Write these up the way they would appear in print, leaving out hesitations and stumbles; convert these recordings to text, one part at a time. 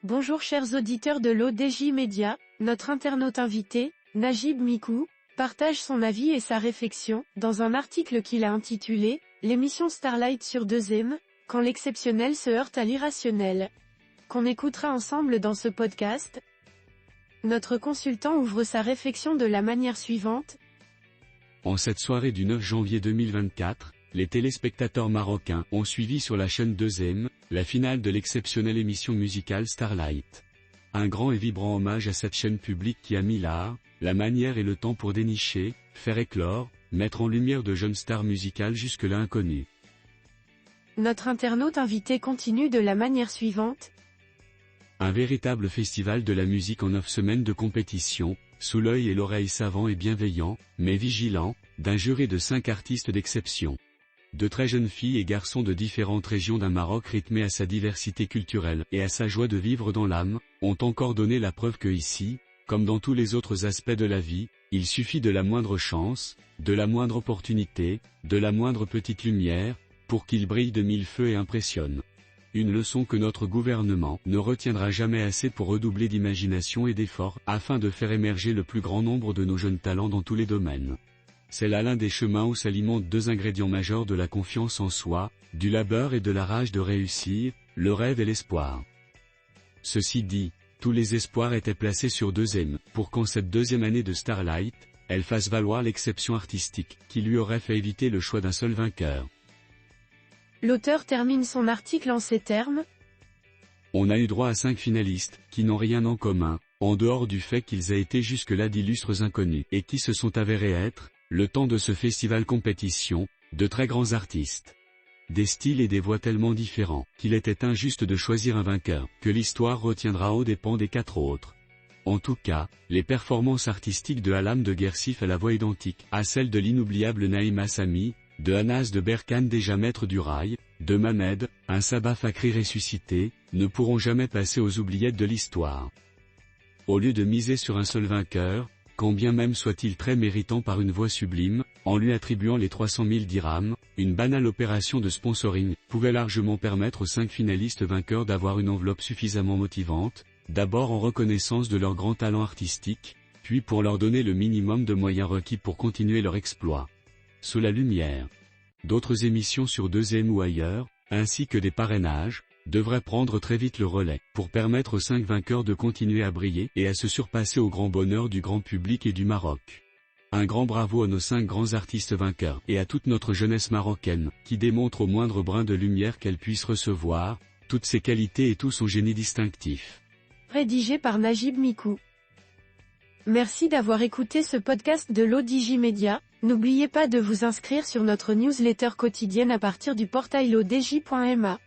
Bonjour chers auditeurs de l'ODJ Média, notre internaute invité, Najib Mikou, partage son avis et sa réflexion, dans un article qu'il a intitulé « L'émission Starlight sur 2M, quand l'exceptionnel se heurte à l'irrationnel », qu'on écoutera ensemble dans ce podcast. Notre consultant ouvre sa réflexion de la manière suivante. En cette soirée du 9 janvier 2024, les téléspectateurs marocains ont suivi sur la chaîne 2M, la finale de l'exceptionnelle émission musicale Starlight. Un grand et vibrant hommage à cette chaîne publique qui a mis l'art, la manière et le temps pour dénicher, faire éclore, mettre en lumière de jeunes stars musicales jusque-là inconnues. Notre internaute invité continue de la manière suivante. Un véritable festival de la musique en 9 semaines de compétition, sous l'œil et l'oreille savant et bienveillant, mais vigilant, d'un jury de 5 artistes d'exception. De très jeunes filles et garçons de différentes régions d'un Maroc rythmé à sa diversité culturelle et à sa joie de vivre dans l'âme, ont encore donné la preuve que ici, comme dans tous les autres aspects de la vie, il suffit de la moindre chance, de la moindre opportunité, de la moindre petite lumière, pour qu'il brille de mille feux et impressionne. Une leçon que notre gouvernement ne retiendra jamais assez pour redoubler d'imagination et d'efforts afin de faire émerger le plus grand nombre de nos jeunes talents dans tous les domaines. C'est là l'un des chemins où s'alimentent deux ingrédients majeurs de la confiance en soi, du labeur et de la rage de réussir, le rêve et l'espoir. Ceci dit, tous les espoirs étaient placés sur 2M, pour qu'en cette deuxième année de Starlight, elle fasse valoir l'exception artistique, qui lui aurait fait éviter le choix d'un seul vainqueur. L'auteur termine son article en ces termes. On a eu droit à 5 finalistes, qui n'ont rien en commun, en dehors du fait qu'ils aient été jusque-là d'illustres inconnus, et qui se sont avérés être, le temps de ce festival compétition, de très grands artistes. Des styles et des voix tellement différents, qu'il était injuste de choisir un vainqueur, que l'histoire retiendra aux dépens des 4 autres. En tout cas, les performances artistiques de Halam de Guersif à la voix identique, à celle de l'inoubliable Naïma Sami, de Anas de Berkane déjà maître du rail, de Mamed, un Sabah Fakri ressuscité, ne pourront jamais passer aux oubliettes de l'histoire. Au lieu de miser sur un seul vainqueur, quand bien même soit-il très méritant par une voix sublime, en lui attribuant les 300 000 dirhams, une banale opération de sponsoring pouvait largement permettre aux 5 finalistes vainqueurs d'avoir une enveloppe suffisamment motivante, d'abord en reconnaissance de leur grand talent artistique, puis pour leur donner le minimum de moyens requis pour continuer leur exploit. Sous la lumière. D'autres émissions sur 2M ou ailleurs, ainsi que des parrainages, devraient prendre très vite le relais, pour permettre aux 5 vainqueurs de continuer à briller et à se surpasser au grand bonheur du grand public et du Maroc. Un grand bravo à nos 5 grands artistes vainqueurs et à toute notre jeunesse marocaine, qui démontre au moindre brin de lumière qu'elle puisse recevoir, toutes ses qualités et tout son génie distinctif. Rédigé par Najib Mikou. Merci d'avoir écouté ce podcast de l'ODJ Média. N'oubliez pas de vous inscrire sur notre newsletter quotidienne à partir du portail lodj.ma.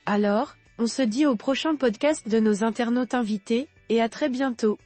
Alors, on se dit au prochain podcast de nos internautes invités, et à très bientôt.